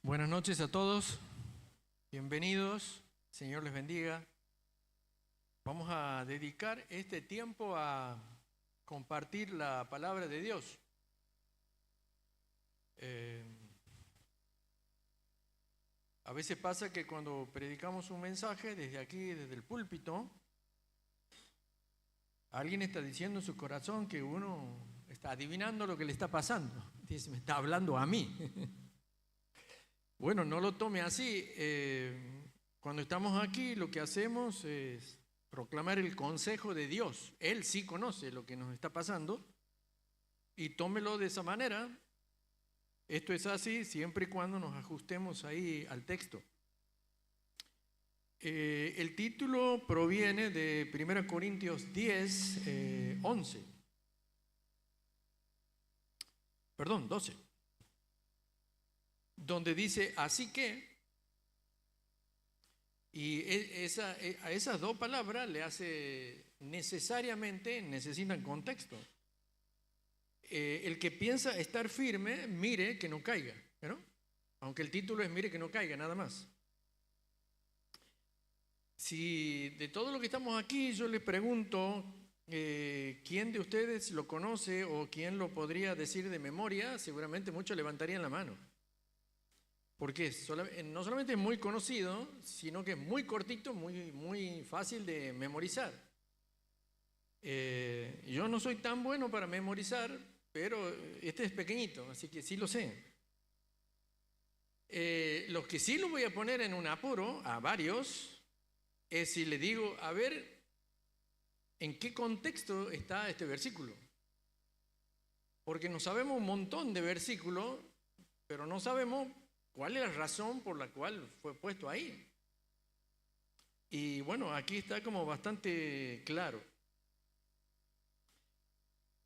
Buenas noches a todos, bienvenidos, Señor les bendiga. Vamos a dedicar este tiempo a compartir la palabra de Dios. A veces pasa que cuando predicamos un mensaje desde aquí, desde el púlpito, alguien está diciendo en su corazón que uno está adivinando lo que le está pasando. Dice, me está hablando a mí. Bueno, no lo tome así. Cuando estamos aquí, lo que hacemos es proclamar el consejo de Dios. Él sí conoce lo que nos está pasando y tómelo de esa manera. Esto es así siempre y cuando nos ajustemos ahí al texto. El título proviene de 1 Corintios 10, 11. Perdón, 12. Donde dice, así que, y a esas dos palabras le hace necesariamente, necesitan contexto. El que piensa estar firme, mire que no caiga, ¿no? Aunque el título es mire que no caiga, nada más. Si de todo lo que estamos aquí yo le pregunto, ¿quién de ustedes lo conoce o quién lo podría decir de memoria? Seguramente muchos levantarían la mano. Porque no solamente es muy conocido, sino que es muy cortito, muy fácil de memorizar. Yo no soy tan bueno para memorizar, pero este es pequeñito, así que sí lo sé. Los que sí lo voy a poner en un apuro, a varios, es si le digo, a ver, ¿en qué contexto está este versículo? Porque no sabemos un montón de versículos, pero no sabemos ¿cuál es la razón por la cual fue puesto ahí? Y bueno, aquí está como bastante claro.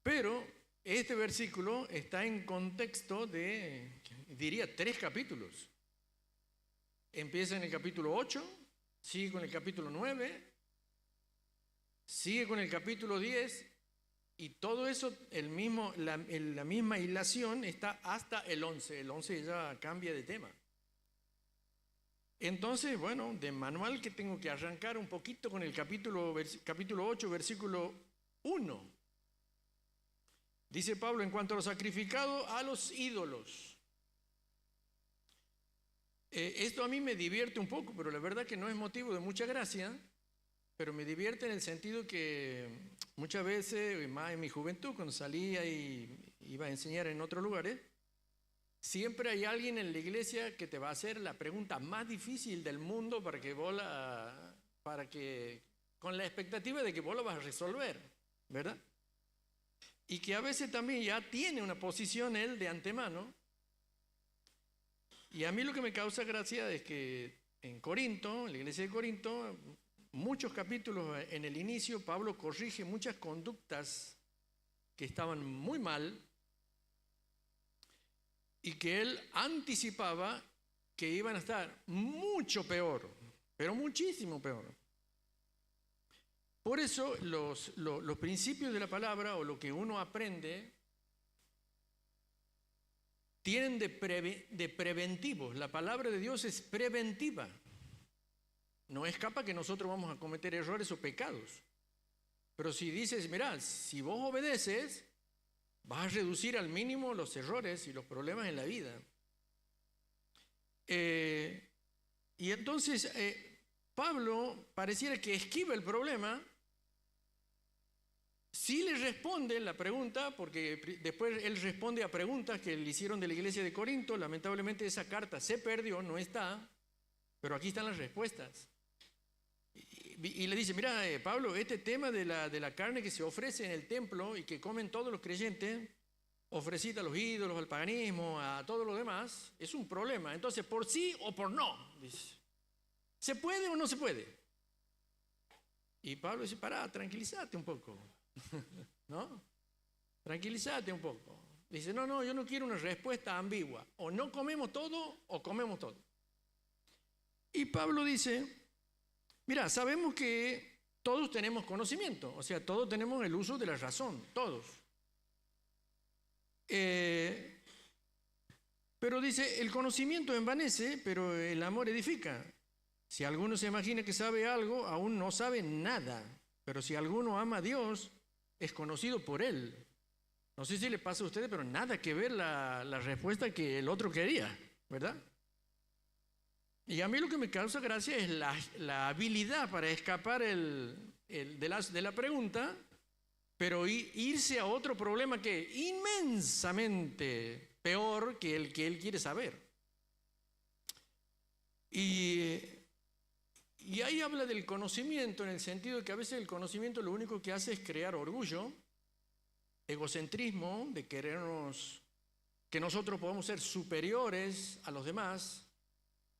Pero este versículo está en contexto de, diría, 3 capítulos. Empieza en el capítulo 8, sigue con el capítulo 9, sigue con el capítulo 10, y todo eso, la misma hilación está hasta el 11. El 11 ya cambia de tema. Entonces, bueno, de manual que tengo que arrancar un poquito con el capítulo 8, versículo 1. Dice Pablo, en cuanto a lo sacrificado a los ídolos. Esto a mí me divierte un poco, pero la verdad que no es motivo de mucha gracia, pero me divierte en el sentido que muchas veces, más en mi juventud, cuando salía y iba a enseñar en otros lugares, siempre hay alguien en la iglesia que te va a hacer la pregunta más difícil del mundo con la expectativa de que vos la vas a resolver, ¿verdad? Y que a veces también ya tiene una posición él de antemano. Y a mí lo que me causa gracia es que en Corinto, en la iglesia de Corinto, muchos capítulos en el inicio, Pablo corrige muchas conductas que estaban muy mal y que él anticipaba que iban a estar mucho peor, pero muchísimo peor. Por eso los principios de la palabra o lo que uno aprende tienen de preventivos. La palabra de Dios es preventiva. No escapa que nosotros vamos a cometer errores o pecados. Pero si dices, mirá, si vos obedeces, vas a reducir al mínimo los errores y los problemas en la vida. Y entonces Pablo pareciera que esquiva el problema. Sí le responde la pregunta, porque después él responde a preguntas que le hicieron de la iglesia de Corinto. Lamentablemente esa carta se perdió, no está, pero aquí están las respuestas. Y le dice, mira, Pablo, este tema de la carne que se ofrece en el templo y que comen todos los creyentes, ofrecida a los ídolos, al paganismo, a todo lo demás, es un problema. Entonces, por sí o por no, dice, ¿se puede o no se puede? Y Pablo dice, pará, tranquilízate un poco. ¿No? Tranquilízate un poco. Dice, no, yo no quiero una respuesta ambigua. O no comemos todo o comemos todo. Y Pablo dice, mira, sabemos que todos tenemos conocimiento, o sea, todos tenemos el uso de la razón, todos. Pero dice, el conocimiento envanece, pero el amor edifica. Si alguno se imagina que sabe algo, aún no sabe nada. Pero si alguno ama a Dios, es conocido por Él. No sé si le pasa a ustedes, pero nada que ver la respuesta que el otro quería, ¿verdad? Y a mí lo que me causa gracia es la habilidad para escapar de la pregunta, pero irse a otro problema que es inmensamente peor que el que él quiere saber. Y ahí habla del conocimiento en el sentido de que a veces el conocimiento lo único que hace es crear orgullo, egocentrismo, de querernos, que nosotros podamos ser superiores a los demás,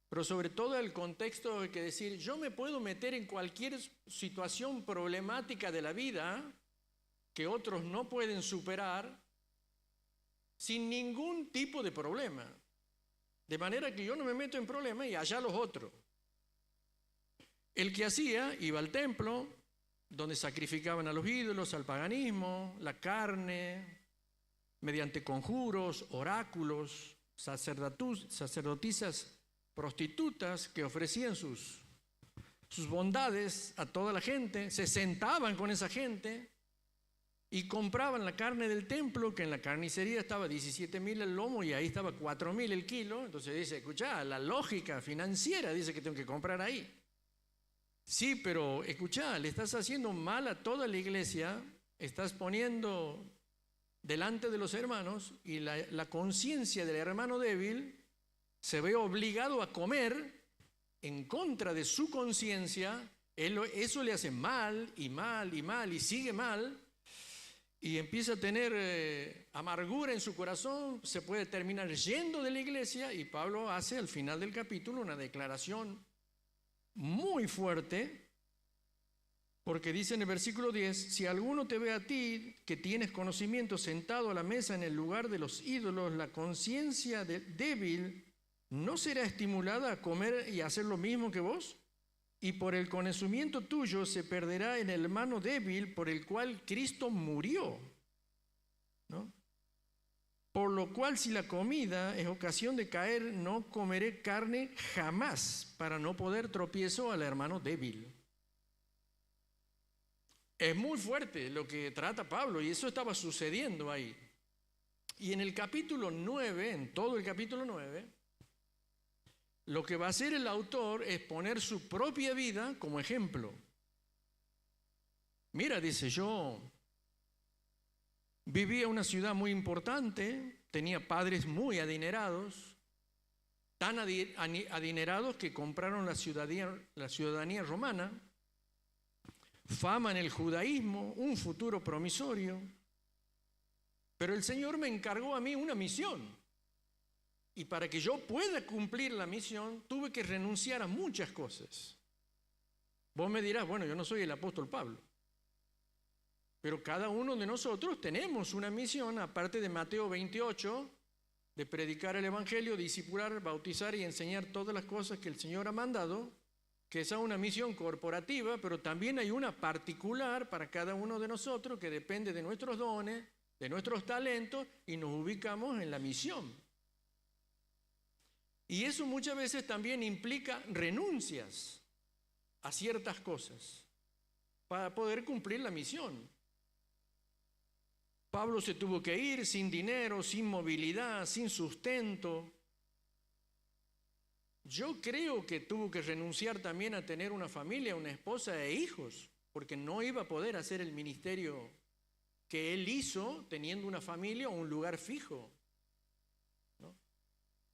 pero sobre todo el contexto de que decir, yo me puedo meter en cualquier situación problemática de la vida que otros no pueden superar sin ningún tipo de problema. De manera que yo no me meto en problemas y allá los otros. El que hacía, iba al templo, donde sacrificaban a los ídolos, al paganismo, la carne, mediante conjuros, oráculos, sacerdotisas, prostitutas que ofrecían sus bondades a toda la gente, se sentaban con esa gente y compraban la carne del templo, que en la carnicería estaba 17.000 el lomo y ahí estaba 4.000 el kilo. Entonces dice, escuchá, la lógica financiera dice que tengo que comprar ahí. Sí, pero escuchá, le estás haciendo mal a toda la iglesia, estás poniendo delante de los hermanos y la conciencia del hermano débil se ve obligado a comer en contra de su conciencia. Eso le hace mal y mal y mal y sigue mal y empieza a tener amargura en su corazón, se puede terminar yendo de la iglesia. Y Pablo hace al final del capítulo una declaración muy fuerte, porque dice en el versículo 10, si alguno te ve a ti que tienes conocimiento sentado a la mesa en el lugar de los ídolos, la conciencia débil ¿no será estimulada a comer y hacer lo mismo que vos? Y por el conocimiento tuyo se perderá en el hermano débil por el cual Cristo murió, ¿no? Por lo cual, si la comida es ocasión de caer, no comeré carne jamás, para no poder tropiezo al hermano débil. Es muy fuerte lo que trata Pablo, y eso estaba sucediendo ahí. Y en el capítulo 9, en todo el capítulo 9, lo que va a hacer el autor es poner su propia vida como ejemplo. Mira, dice, yo vivía en una ciudad muy importante, tenía padres muy adinerados, tan adinerados que compraron la ciudadanía romana, fama en el judaísmo, un futuro promisorio. Pero el Señor me encargó a mí una misión. Y para que yo pueda cumplir la misión, tuve que renunciar a muchas cosas. Vos me dirás, bueno, yo no soy el apóstol Pablo. Pero cada uno de nosotros tenemos una misión, aparte de Mateo 28, de predicar el evangelio, discipular, bautizar y enseñar todas las cosas que el Señor ha mandado, que esa es una misión corporativa, pero también hay una particular para cada uno de nosotros que depende de nuestros dones, de nuestros talentos, y nos ubicamos en la misión. Y eso muchas veces también implica renuncias a ciertas cosas para poder cumplir la misión. Pablo se tuvo que ir sin dinero, sin movilidad, sin sustento. Yo creo que tuvo que renunciar también a tener una familia, una esposa e hijos, porque no iba a poder hacer el ministerio que él hizo teniendo una familia o un lugar fijo, ¿no?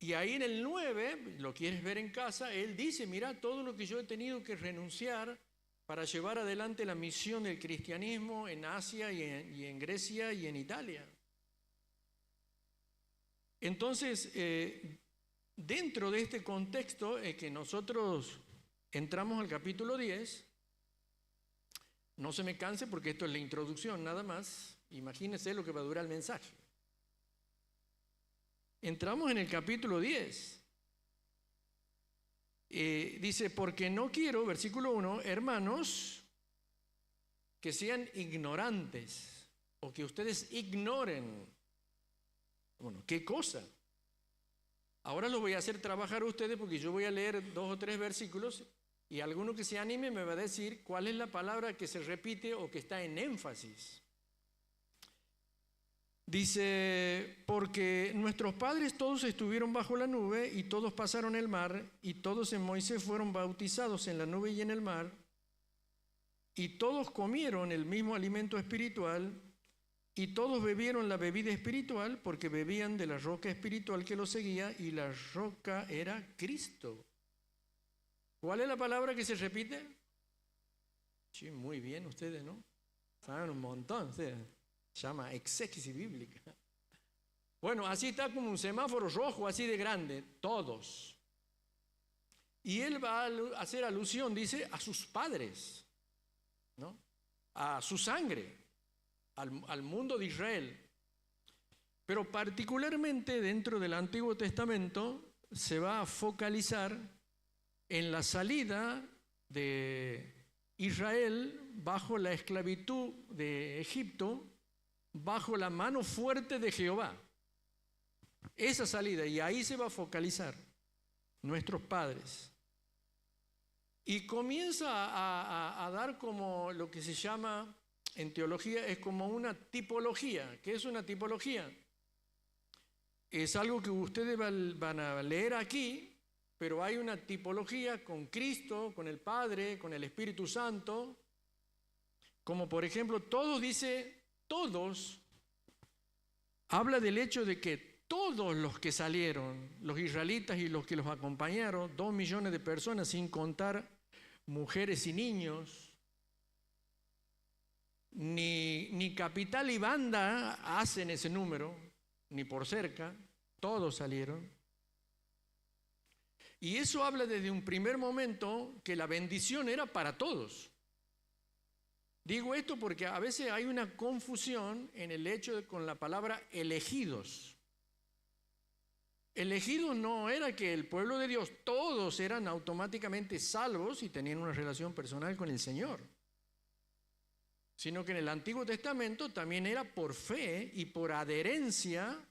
Y ahí en el 9, lo quieres ver en casa, él dice, mira todo lo que yo he tenido que renunciar para llevar adelante la misión del cristianismo en Asia y en Grecia y en Italia. Entonces, dentro de este contexto es que nosotros entramos al capítulo 10. No se me canse porque esto es la introducción nada más. Imagínense lo que va a durar el mensaje. Entramos en el capítulo 10. Dice, porque no quiero, versículo 1, hermanos, que sean ignorantes o que ustedes ignoren. Bueno, ¿qué cosa? Ahora los voy a hacer trabajar a ustedes porque yo voy a leer 2 o 3 versículos y alguno que se anime me va a decir cuál es la palabra que se repite o que está en énfasis. Dice, porque nuestros padres todos estuvieron bajo la nube y todos pasaron el mar y todos en Moisés fueron bautizados en la nube y en el mar y todos comieron el mismo alimento espiritual y todos bebieron la bebida espiritual porque bebían de la roca espiritual que los seguía y la roca era Cristo. ¿Cuál es la palabra que se repite? Sí, muy bien ustedes, ¿no? Saben un montón ustedes. Se llama exégesis bíblica. Bueno, así está como un semáforo rojo, así de grande, todos. Y él va a hacer alusión, dice, a sus padres, ¿no? A su sangre, al mundo de Israel. Pero particularmente dentro del Antiguo Testamento se va a focalizar en la salida de Israel bajo la esclavitud de Egipto, bajo la mano fuerte de Jehová. Esa salida, y ahí se va a focalizar nuestros padres. Y comienza a dar como lo que se llama en teología, es como una tipología. ¿Qué es una tipología? Es algo que ustedes van a leer aquí, pero hay una tipología con Cristo, con el Padre, con el Espíritu Santo. Como por ejemplo, todos dice... Todos, habla del hecho de que todos los que salieron, los israelitas y los que los acompañaron, 2 millones de personas sin contar mujeres y niños, ni Capital y Banda hacen ese número, ni por cerca, todos salieron. Y eso habla desde un primer momento que la bendición era para todos. Digo esto porque a veces hay una confusión en el hecho de con la palabra elegidos. Elegidos no era que el pueblo de Dios, todos eran automáticamente salvos y tenían una relación personal con el Señor. Sino que en el Antiguo Testamento también era por fe y por adherencia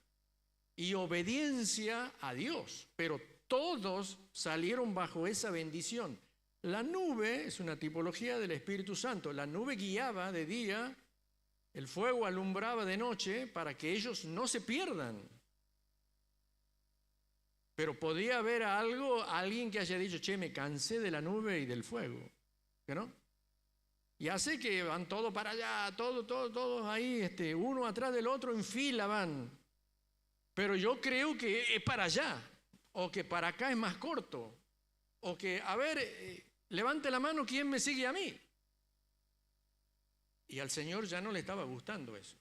y obediencia a Dios. Pero todos salieron bajo esa bendición. La nube es una tipología del Espíritu Santo. La nube guiaba de día, el fuego alumbraba de noche para que ellos no se pierdan. Pero podía haber alguien que haya dicho, che, me cansé de la nube y del fuego, ¿no? Ya sé que van todos para allá, todos ahí, uno atrás del otro en fila van. Pero yo creo que es para allá, o que para acá es más corto, o que, a ver... levante la mano, ¿quién me sigue a mí? Y al Señor ya no le estaba gustando eso.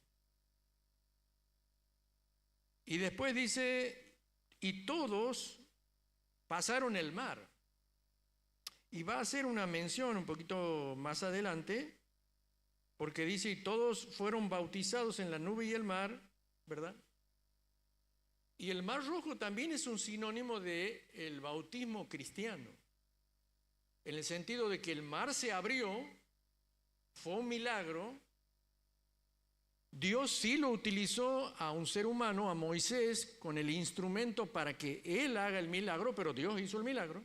Y después dice, y todos pasaron el mar. Y va a hacer una mención un poquito más adelante, porque dice, y todos fueron bautizados en la nube y el mar, ¿verdad? Y el Mar Rojo también es un sinónimo del bautismo cristiano. En el sentido de que el mar se abrió, fue un milagro. Dios sí lo utilizó a un ser humano, a Moisés, con el instrumento para que él haga el milagro, pero Dios hizo el milagro.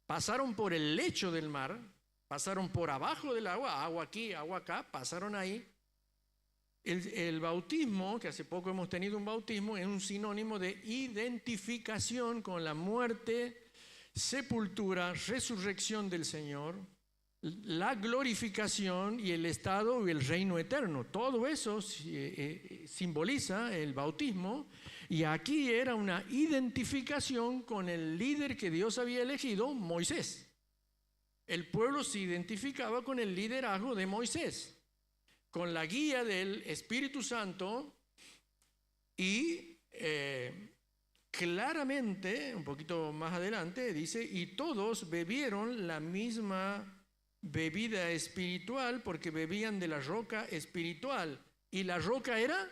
Pasaron por el lecho del mar, pasaron por abajo del agua, agua aquí, agua acá, pasaron ahí. El bautismo, que hace poco hemos tenido un bautismo, es un sinónimo de identificación con la muerte, sepultura, resurrección del Señor, la glorificación y el estado y el reino eterno. Todo eso simboliza el bautismo, y aquí era una identificación con el líder que Dios había elegido, Moisés. El pueblo se identificaba con el liderazgo de Moisés, con la guía del Espíritu Santo y claramente, un poquito más adelante, dice, y todos bebieron la misma bebida espiritual porque bebían de la roca espiritual. ¿Y la roca era?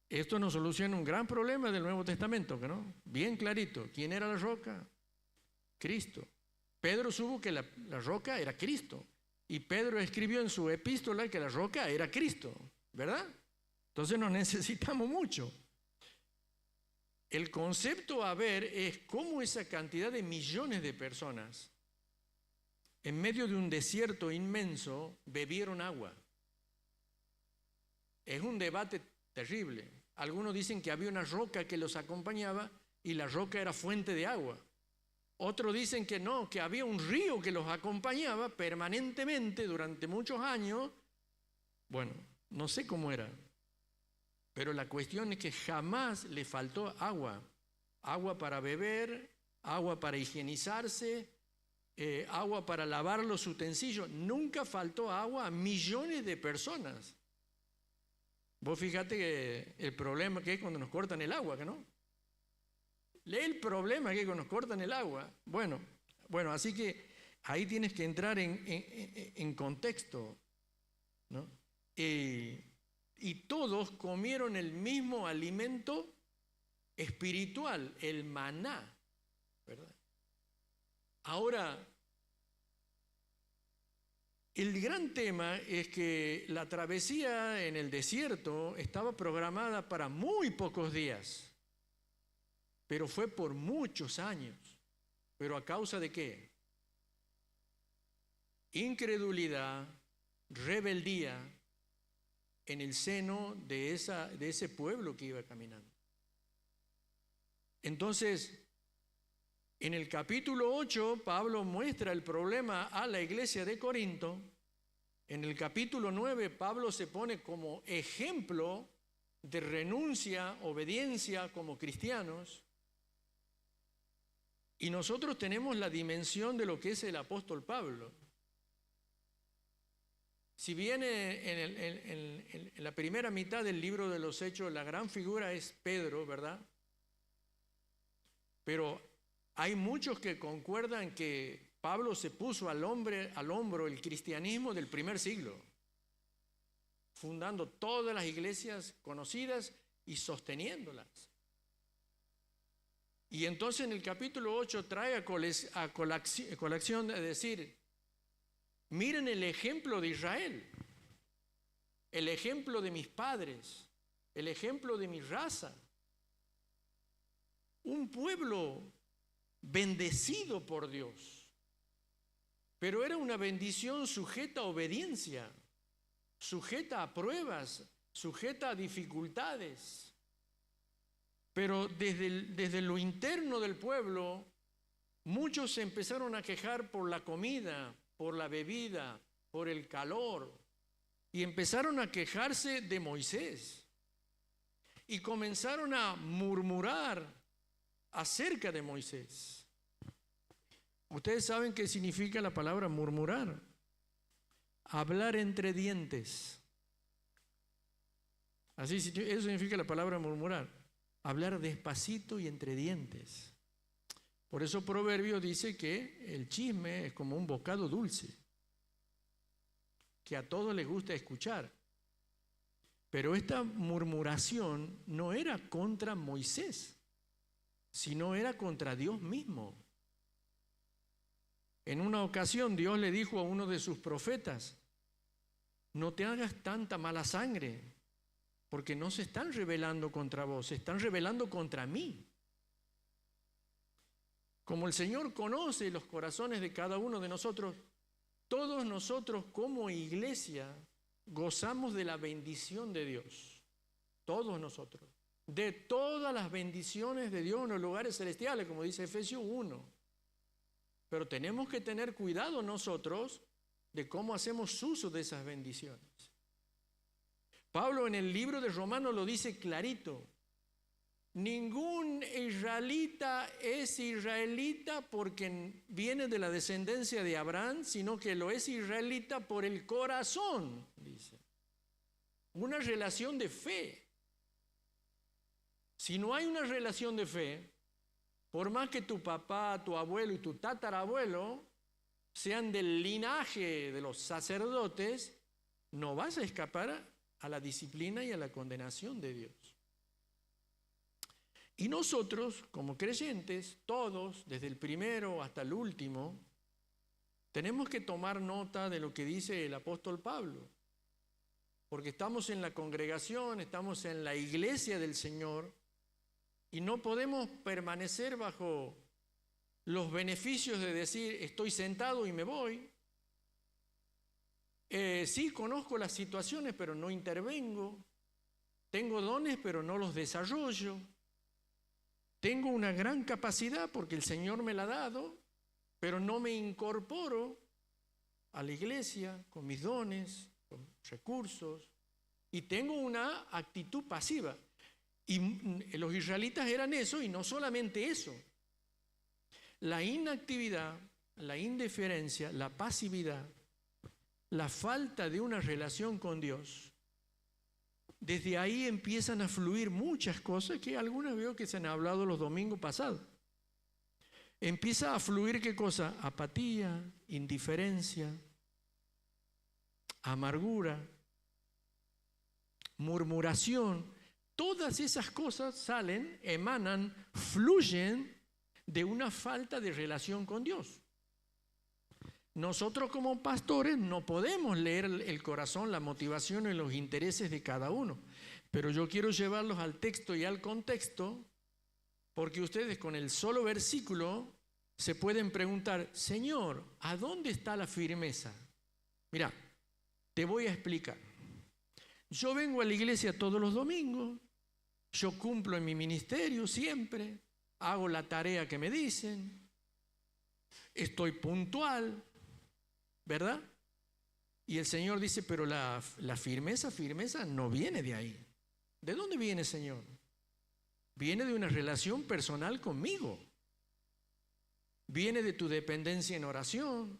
Esto nos soluciona un gran problema del Nuevo Testamento, ¿no? Bien clarito. ¿Quién era la roca? Cristo. Pedro supo que la roca era Cristo. Y Pedro escribió en su epístola que la roca era Cristo, ¿verdad? Entonces nos necesitamos mucho. El concepto a ver es cómo esa cantidad de millones de personas en medio de un desierto inmenso bebieron agua. Es un debate terrible. Algunos dicen que había una roca que los acompañaba y la roca era fuente de agua. Otros dicen que no, que había un río que los acompañaba permanentemente durante muchos años. Bueno, no sé cómo era, pero la cuestión es que jamás le faltó agua. Agua para beber, agua para higienizarse, agua para lavar los utensilios. Nunca faltó agua a millones de personas. Vos fíjate que el problema que es cuando nos cortan el agua, ¿que no? Lee el problema que es cuando nos cortan el agua. Bueno, así que ahí tienes que entrar en contexto, ¿no? Y todos comieron el mismo alimento espiritual, el maná, ¿verdad? Ahora, el gran tema es que la travesía en el desierto estaba programada para muy pocos días, pero fue por muchos años. ¿Pero a causa de qué? Incredulidad, rebeldía en el seno de ese pueblo que iba caminando. Entonces, en el capítulo 8, Pablo muestra el problema a la iglesia de Corinto. En el capítulo 9, Pablo se pone como ejemplo de renuncia, obediencia como cristianos. Y nosotros tenemos la dimensión de lo que es el apóstol Pablo. Si bien en la primera mitad del libro de los Hechos la gran figura es Pedro, ¿verdad? Pero hay muchos que concuerdan que Pablo se puso al hombro el cristianismo del primer siglo, fundando todas las iglesias conocidas y sosteniéndolas. Y entonces en el capítulo 8 trae a colación de decir, miren el ejemplo de Israel, el ejemplo de mis padres, el ejemplo de mi raza. Un pueblo bendecido por Dios, pero era una bendición sujeta a obediencia, sujeta a pruebas, sujeta a dificultades. Pero desde lo interno del pueblo, muchos se empezaron a quejar por la comida, por la bebida, por el calor, y empezaron a quejarse de Moisés. Y comenzaron a murmurar acerca de Moisés. Ustedes saben qué significa la palabra murmurar. Hablar entre dientes. Así, eso significa la palabra murmurar. Hablar despacito y entre dientes. Por eso Proverbio dice que el chisme es como un bocado dulce, que a todos les gusta escuchar. Pero esta murmuración no era contra Moisés, sino era contra Dios mismo. En una ocasión Dios le dijo a uno de sus profetas, no te hagas tanta mala sangre, porque no se están rebelando contra vos, se están rebelando contra mí. Como el Señor conoce los corazones de cada uno de nosotros, todos nosotros como iglesia gozamos de la bendición de Dios. Todos nosotros. De todas las bendiciones de Dios en los lugares celestiales, como dice Efesios 1. Pero tenemos que tener cuidado nosotros de cómo hacemos uso de esas bendiciones. Pablo en el libro de Romanos lo dice clarito. Ningún israelita es israelita porque viene de la descendencia de Abraham, sino que lo es israelita por el corazón, dice. Una relación de fe. Si no hay una relación de fe, por más que tu papá, tu abuelo y tu tatarabuelo sean del linaje de los sacerdotes, no vas a escapar a la disciplina y a la condenación de Dios. Y nosotros, como creyentes, todos, desde el primero hasta el último, tenemos que tomar nota de lo que dice el apóstol Pablo, porque estamos en la congregación, estamos en la iglesia del Señor, Y no podemos permanecer bajo los beneficios de decir estoy sentado y me voy. Sí, conozco las situaciones, pero no intervengo. Tengo dones, pero no los desarrollo. Tengo una gran capacidad porque el Señor me la ha dado, pero no me incorporo a la iglesia con mis dones, con recursos, y tengo una actitud pasiva. Y los israelitas eran eso, y no solamente eso. La inactividad, la indiferencia, la pasividad, la falta de una relación con Dios, desde ahí empiezan a fluir muchas cosas que algunas veo que se han hablado los domingos pasados. Empieza a fluir ¿qué cosa? Apatía, indiferencia, amargura, murmuración. Todas esas cosas salen, emanan, fluyen de una falta de relación con Dios. Nosotros como pastores no podemos leer el corazón, la motivación y los intereses de cada uno, pero yo quiero llevarlos al texto y al contexto, porque ustedes con el solo versículo se pueden preguntar, Señor, ¿a dónde está la firmeza? Mira, te voy a explicar. Yo vengo a la iglesia todos los domingos, yo cumplo en mi ministerio siempre, hago la tarea que me dicen, estoy puntual, ¿verdad? Y el Señor dice, pero la firmeza no viene de ahí. ¿De dónde viene, Señor? Viene de una relación personal conmigo. Viene de tu dependencia en oración.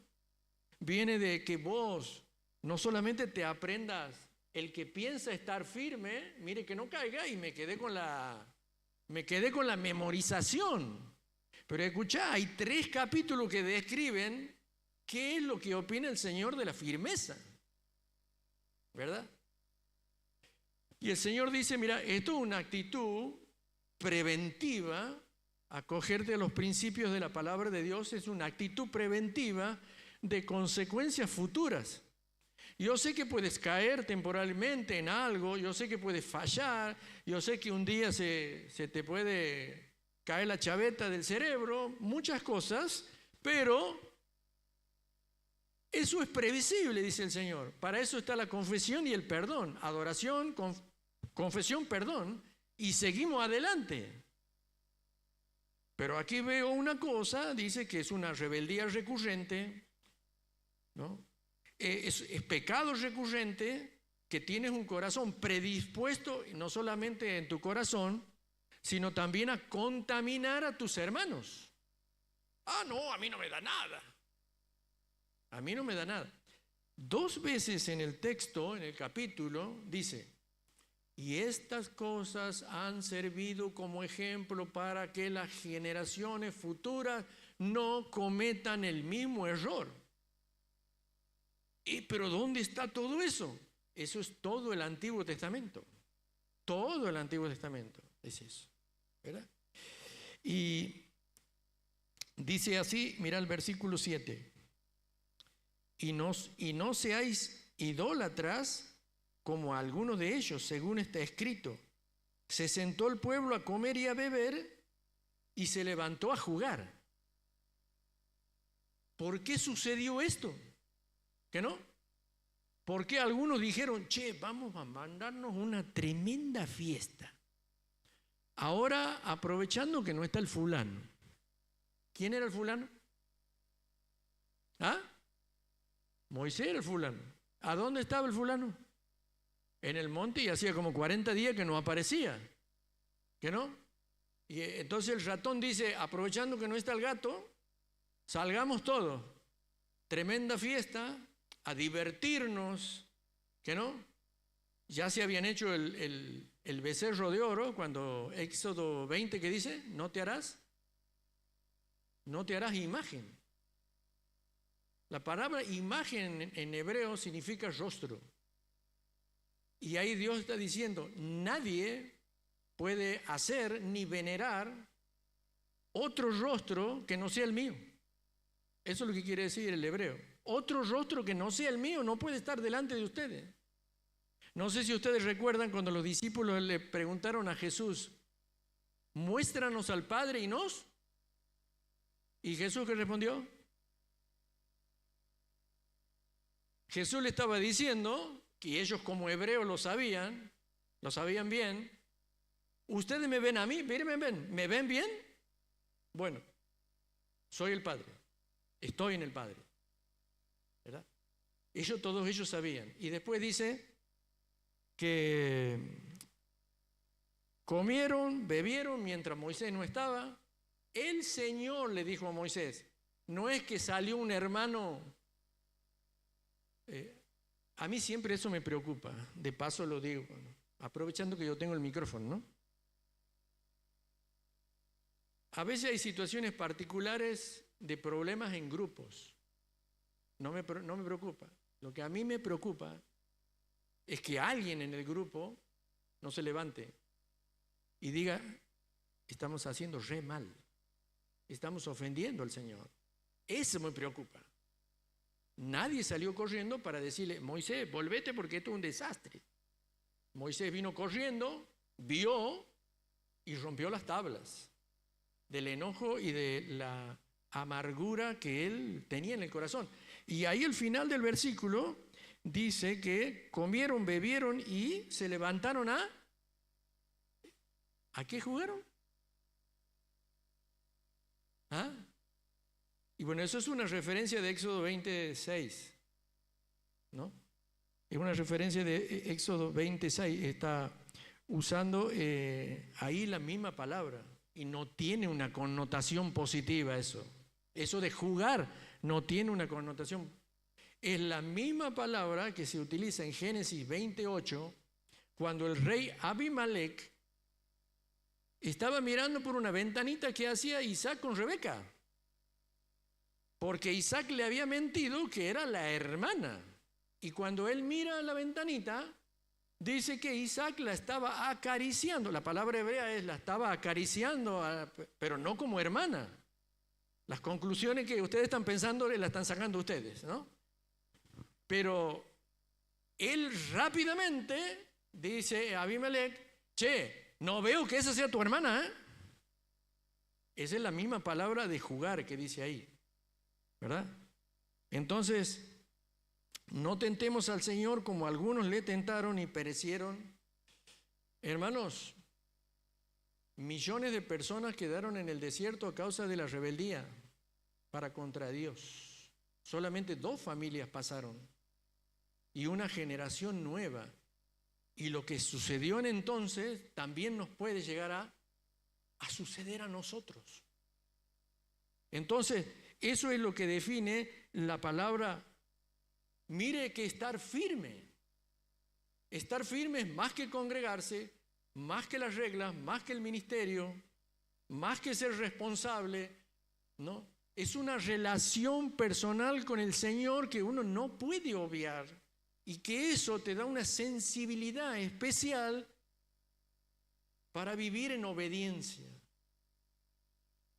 Viene de que vos no solamente te aprendas el que piensa estar firme, mire que no caiga, y me quedé con la memorización. Pero escuchá, hay 3 capítulos que describen qué es lo que opina el Señor de la firmeza, ¿verdad? Y el Señor dice, mira, esto es una actitud preventiva, acogerte a los principios de la palabra de Dios es una actitud preventiva de consecuencias futuras. Yo sé que puedes caer temporalmente en algo, yo sé que puedes fallar, yo sé que un día se te puede caer la chaveta del cerebro, muchas cosas, pero eso es previsible, dice el Señor. Para eso está la confesión y el perdón. Adoración, confesión, perdón, y seguimos adelante. Pero aquí veo una cosa, dice que es una rebeldía recurrente, ¿no? Es pecado recurrente, que tienes un corazón predispuesto, no solamente en tu corazón, sino también a contaminar a tus hermanos. Ah, no, a mí no me da nada. A mí no me da nada. 2 veces en el texto, en el capítulo, dice, y estas cosas han servido como ejemplo para que las generaciones futuras no cometan el mismo error. Pero ¿dónde está todo eso? Eso es todo el Antiguo Testamento. Todo el Antiguo Testamento es eso, ¿verdad? Y dice así, mira el versículo 7. Y no seáis idólatras como algunos de ellos, según está escrito. Se sentó el pueblo a comer y a beber y se levantó a jugar. ¿Por qué sucedió esto? ¿Que no? ¿Por qué algunos dijeron, che, vamos a mandarnos una tremenda fiesta? Ahora, aprovechando que no está el fulano. ¿Quién era el fulano? ¿Ah? Moisés era el fulano. ¿A dónde estaba el fulano? En el monte, y hacía como 40 días que no aparecía. ¿Que no? Y entonces el ratón dice, aprovechando que no está el gato, salgamos todos. Tremenda fiesta, a divertirnos. ¿Que no? Ya se habían hecho el becerro de oro, cuando Éxodo 20 que dice, no te harás imagen. La palabra imagen en hebreo significa rostro. Y ahí Dios está diciendo, nadie puede hacer ni venerar otro rostro que no sea el mío. Eso es lo que quiere decir el hebreo. Otro rostro que no sea el mío no puede estar delante de ustedes. No sé si ustedes recuerdan cuando los discípulos le preguntaron a Jesús, muéstranos al Padre y nos. ¿Y Jesús qué respondió? Jesús le estaba diciendo, que ellos como hebreos lo sabían bien. Ustedes me ven a mí, ¿me ven bien? Bueno, soy el Padre, estoy en el Padre, ¿verdad? Todos ellos sabían. Y después dice que comieron, bebieron mientras Moisés no estaba. El Señor le dijo a Moisés, no es que salió un hermano. A mí siempre eso me preocupa, de paso lo digo, ¿no? Aprovechando que yo tengo el micrófono, ¿no? A veces hay situaciones particulares de problemas en grupos. No me preocupa. Lo que a mí me preocupa es que alguien en el grupo no se levante y diga, estamos haciendo re mal, estamos ofendiendo al Señor. Eso me preocupa. Nadie salió corriendo para decirle, Moisés, volvete porque esto es un desastre. Moisés vino corriendo, vio y rompió las tablas del enojo y de la amargura que él tenía en el corazón. Y ahí al final del versículo dice que comieron, bebieron y se levantaron ¿a qué jugaron? ¿Ah? Y bueno, eso es una referencia de Éxodo 26, ¿no? Es una referencia de Éxodo 26, está usando ahí la misma palabra y no tiene una connotación positiva eso. Eso de jugar no tiene una connotación. Es la misma palabra que se utiliza en Génesis 28 cuando el rey Abimelech estaba mirando por una ventanita que hacía Isaac con Rebeca. Porque Isaac le había mentido que era la hermana. Y cuando él mira la ventanita, dice que Isaac la estaba acariciando. La palabra hebrea es la estaba acariciando, pero no como hermana. Las conclusiones que ustedes están pensando las están sacando ustedes, ¿no? Pero él rápidamente dice a Abimelech, che, no veo que esa sea tu hermana, ¿eh? Esa es la misma palabra de jugar que dice ahí, ¿verdad? Entonces, no tentemos al Señor como algunos le tentaron y perecieron. Hermanos, millones de personas quedaron en el desierto a causa de la rebeldía para contra Dios. Solamente 2 familias pasaron y una generación nueva. Y lo que sucedió en entonces también nos puede llegar a suceder a nosotros. Entonces, eso es lo que define la palabra. Mire que estar firme. Estar firme es más que congregarse, más que las reglas, más que el ministerio, más que ser responsable, ¿no? Es una relación personal con el Señor que uno no puede obviar y que eso te da una sensibilidad especial para vivir en obediencia.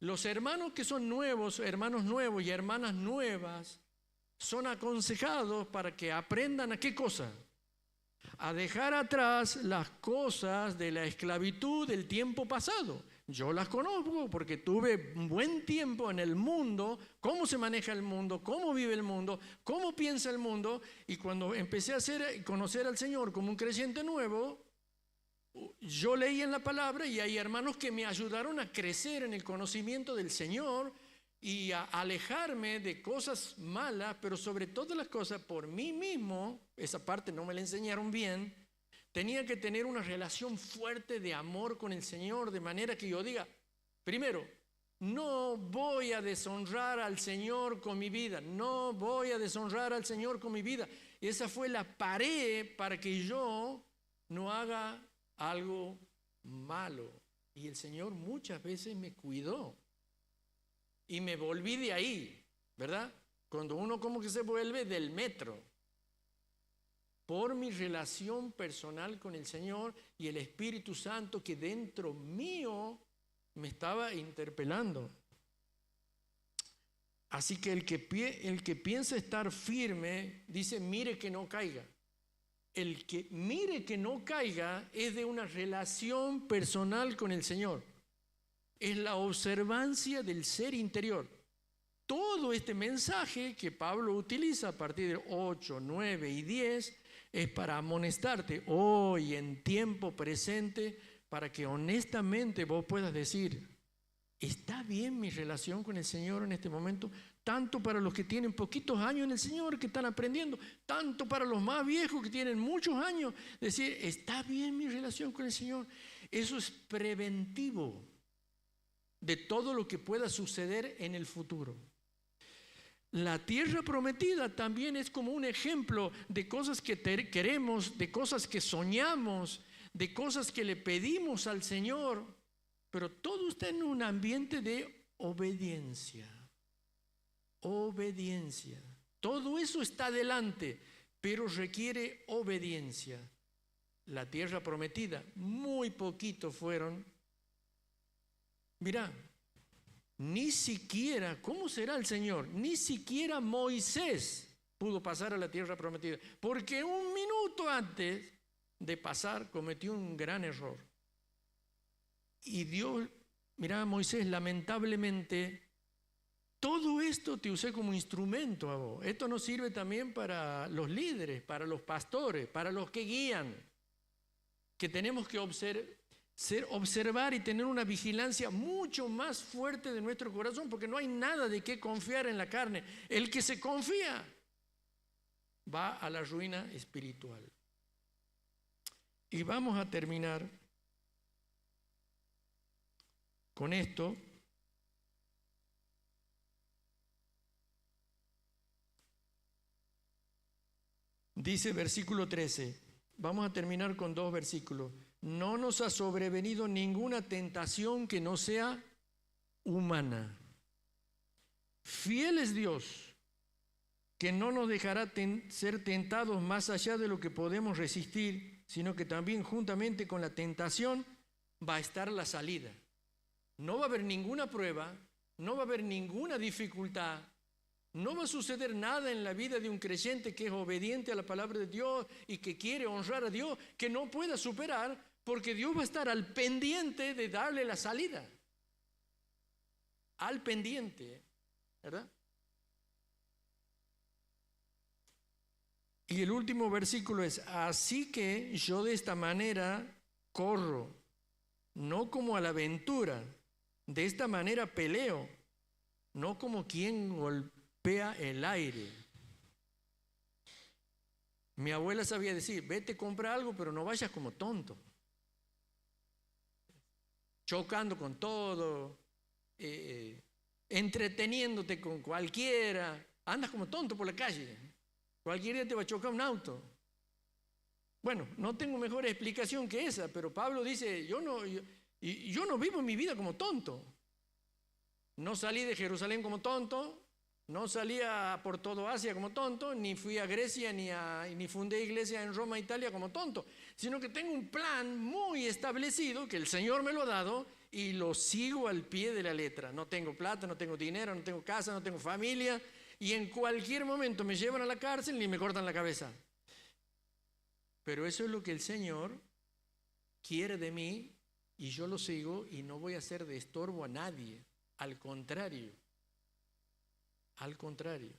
Los hermanos que son nuevos, hermanos nuevos y hermanas nuevas, son aconsejados para que aprendan ¿a qué cosa? A dejar atrás las cosas de la esclavitud del tiempo pasado. Yo las conozco porque tuve un buen tiempo en el mundo, cómo se maneja el mundo, cómo vive el mundo, cómo piensa el mundo. Y cuando empecé a conocer al Señor como un creyente nuevo, yo leí en la palabra y hay hermanos que me ayudaron a crecer en el conocimiento del Señor y a alejarme de cosas malas, pero sobre todas las cosas por mí mismo. Esa parte no me la enseñaron bien. Tenía que tener una relación fuerte de amor con el Señor, de manera que yo diga, primero, no voy a deshonrar al Señor con mi vida, no voy a deshonrar al Señor con mi vida. Y esa fue la pared para que yo no haga algo malo. Y el Señor muchas veces me cuidó y me volví de ahí, ¿verdad? Cuando uno como que se vuelve del metro, por mi relación personal con el Señor y el Espíritu Santo que dentro mío me estaba interpelando. Así que el que piensa estar firme, dice, mire que no caiga. El que mire que no caiga es de una relación personal con el Señor. es la observancia del ser interior. Todo este mensaje que Pablo utiliza a partir del 8, 9 y 10 es para amonestarte hoy en tiempo presente, para que honestamente vos puedas decir: ¿está bien mi relación con el Señor en este momento? Tanto para los que tienen poquitos años en el Señor, que están aprendiendo, tanto para los más viejos que tienen muchos años. Decir: ¿está bien mi relación con el Señor? Eso es preventivo de todo lo que pueda suceder en el futuro. La tierra prometida también es como un ejemplo de cosas que queremos, de cosas que soñamos, de cosas que le pedimos al Señor, pero todo está en un ambiente de obediencia. Obediencia. Todo eso está adelante, pero requiere obediencia. La tierra prometida, muy poquitos fueron. Mirá, ni siquiera, ¿cómo será el Señor? Ni siquiera Moisés pudo pasar a la tierra prometida, porque un minuto antes de pasar cometió un gran error. Y Dios, mirá, Moisés, lamentablemente, todo esto te usé como instrumento a vos. Esto nos sirve también para los líderes, para los pastores, para los que guían, que tenemos que observar y tener una vigilancia mucho más fuerte de nuestro corazón, porque no hay nada de qué confiar en la carne. El que se confía va a la ruina espiritual. Y vamos a terminar con esto. Dice versículo 13, vamos a terminar con 2 versículos. No nos ha sobrevenido ninguna tentación que no sea humana. Fiel es Dios, que no nos dejará ser tentados más allá de lo que podemos resistir, sino que también juntamente con la tentación va a estar la salida. No va a haber ninguna prueba, no va a haber ninguna dificultad, no va a suceder nada en la vida de un creyente que es obediente a la palabra de Dios y que quiere honrar a Dios, que no pueda superar, porque Dios va a estar al pendiente de darle la salida. Al pendiente, ¿verdad? Y el último versículo es: así que yo de esta manera corro, no como a la aventura, de esta manera peleo, no como quien golpea el aire. Mi abuela sabía decir: vete, compra algo, pero no vayas como tonto, chocando con todo, entreteniéndote con cualquiera. Andas como tonto por la calle, cualquier día te va a chocar un auto. Bueno, no tengo mejor explicación que esa, pero Pablo dice: yo no vivo mi vida como tonto. No salí de Jerusalén como tonto, no salí por todo Asia como tonto, ni fui a Grecia, ni fundé iglesia en Roma, Italia como tonto, sino que tengo un plan muy establecido que el Señor me lo ha dado y lo sigo al pie de la letra. No tengo plata, no tengo dinero, no tengo casa, no tengo familia, y en cualquier momento me llevan a la cárcel y me cortan la cabeza. Pero eso es lo que el Señor quiere de mí y yo lo sigo, y no voy a ser de estorbo a nadie. Al contrario. Al contrario.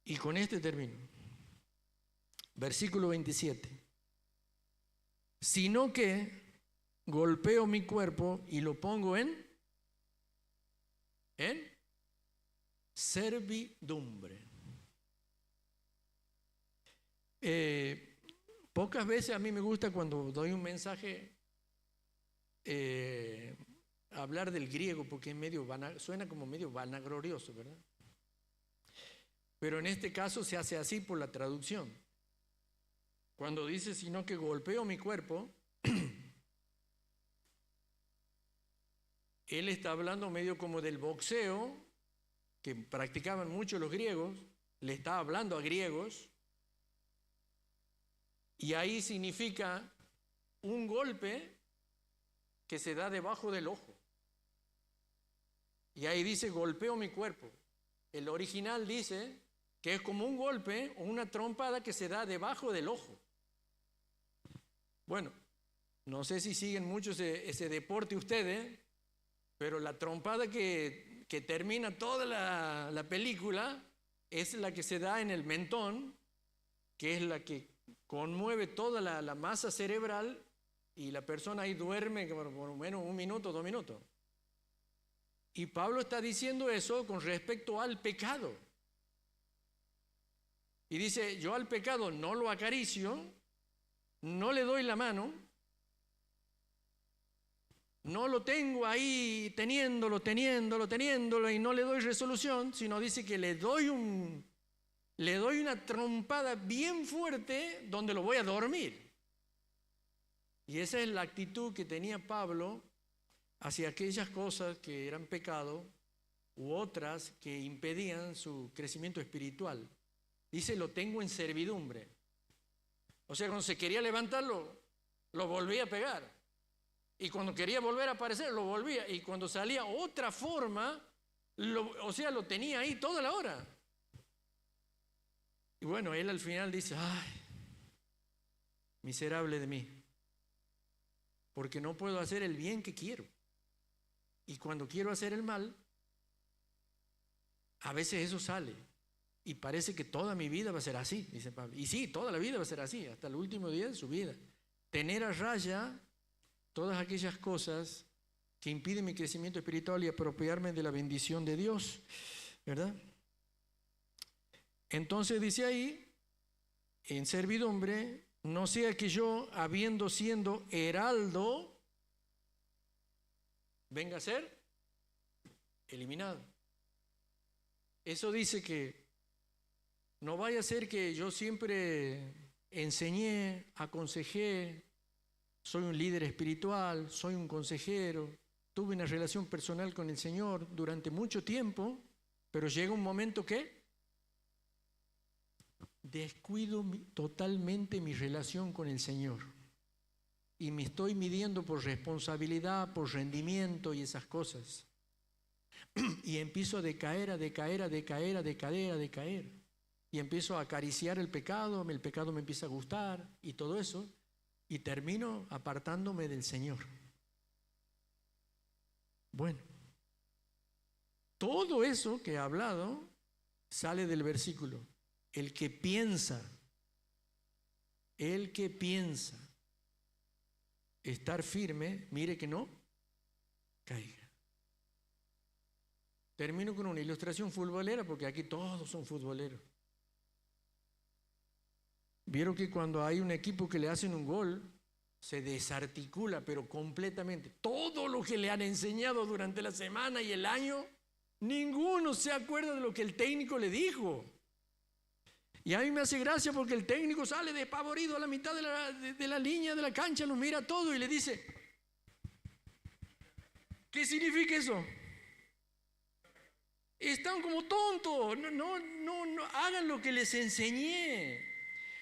Y con este termino. Versículo 27. Sino que golpeo mi cuerpo y lo pongo en servidumbre. Pocas veces a mí me gusta, cuando doy un mensaje, hablar del griego, porque es suena como medio vanaglorioso, ¿verdad? Pero en este caso se hace así por la traducción. Cuando dice sino que golpeo mi cuerpo, él está hablando medio como del boxeo que practicaban mucho los griegos. Le está hablando a griegos, y ahí significa un golpe que se da debajo del ojo. Y ahí dice golpeo mi cuerpo. El original dice que es como un golpe o una trompada que se da debajo del ojo. Bueno, No sé si siguen mucho ese deporte ustedes, pero la trompada que termina toda la película es la que se da en el mentón, que es la que conmueve toda la masa cerebral y la persona ahí duerme por lo menos 1 minuto, 2 minutos. Y Pablo está diciendo eso con respecto al pecado. Y dice, yo al pecado no lo acaricio, no le doy la mano, no lo tengo ahí teniéndolo y no le doy resolución, sino dice que le doy una trompada bien fuerte donde lo voy a dormir. Y esa es la actitud que tenía Pablo hacia aquellas cosas que eran pecado u otras que impedían su crecimiento espiritual. Dice, lo tengo en servidumbre. O sea, cuando se quería levantarlo, lo volvía a pegar. Y cuando quería volver a aparecer, lo volvía. Y cuando salía otra forma, lo tenía ahí toda la hora. Y bueno, él al final dice, ay, miserable de mí, porque no puedo hacer el bien que quiero. Y cuando quiero hacer el mal, a veces eso sale. Y parece que toda mi vida va a ser así, dice Pablo. Y sí, toda la vida va a ser así, hasta el último día de su vida. Tener a raya todas aquellas cosas que impiden mi crecimiento espiritual y apropiarme de la bendición de Dios, ¿verdad? Entonces dice ahí, en servidumbre, no sea que yo, habiendo siendo heraldo, venga a ser eliminado. Eso dice que no vaya a ser que yo siempre enseñé, aconsejé, soy un líder espiritual, soy un consejero, tuve una relación personal con el Señor durante mucho tiempo, pero llega un momento que descuido totalmente mi relación con el Señor y me estoy midiendo por responsabilidad, por rendimiento y esas cosas. Y empiezo a decaer. Y empiezo a acariciar el pecado me empieza a gustar y todo eso. Y termino apartándome del Señor. Bueno, todo eso que he hablado sale del versículo. El que piensa estar firme, mire que no caiga. Termino con una ilustración futbolera, porque aquí todos son futboleros. Vieron que cuando hay un equipo que le hacen un gol, se desarticula, pero completamente. Todo lo que le han enseñado durante la semana y el año, ninguno se acuerda de lo que el técnico le dijo. Y a mí me hace gracia porque el técnico sale despavorido a la mitad de la línea de la cancha, lo mira todo y le dice, ¿qué significa eso? Están como tontos, no hagan lo que les enseñé.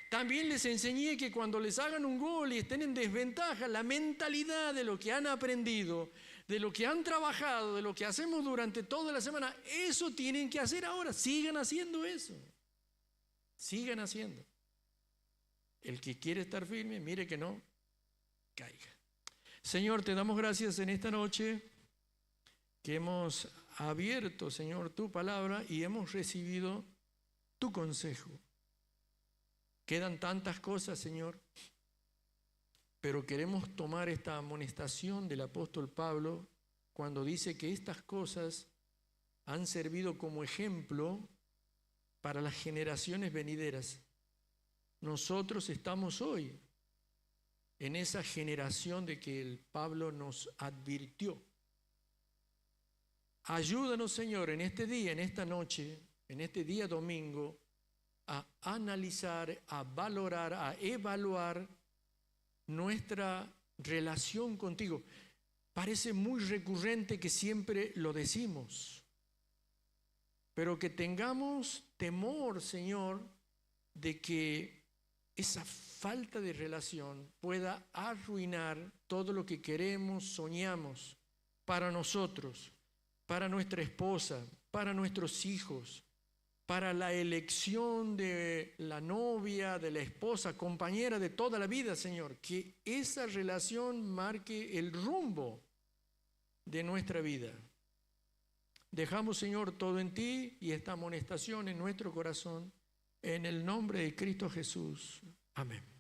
También les enseñé que cuando les hagan un gol y estén en desventaja, la mentalidad de lo que han aprendido, de lo que han trabajado, de lo que hacemos durante toda la semana, eso tienen que hacer ahora. Sigan haciendo eso. Sigan haciendo. El que quiere estar firme, mire que no caiga. Señor, te damos gracias en esta noche que hemos abierto, Señor, tu palabra y hemos recibido tu consejo. Quedan tantas cosas, Señor, pero queremos tomar esta amonestación del apóstol Pablo cuando dice que estas cosas han servido como ejemplo para las generaciones venideras. Nosotros estamos hoy en esa generación de que el Pablo nos advirtió. Ayúdanos, Señor, en este día, en esta noche, en este día domingo, a analizar, a valorar, a evaluar nuestra relación contigo. Parece muy recurrente que siempre lo decimos, pero que tengamos temor, Señor, de que esa falta de relación pueda arruinar todo lo que queremos, soñamos para nosotros, para nuestra esposa, para nuestros hijos, para la elección de la novia, de la esposa, compañera de toda la vida, Señor. Que esa relación marque el rumbo de nuestra vida. Dejamos, Señor, todo en ti y esta amonestación en nuestro corazón, en el nombre de Cristo Jesús. Amén.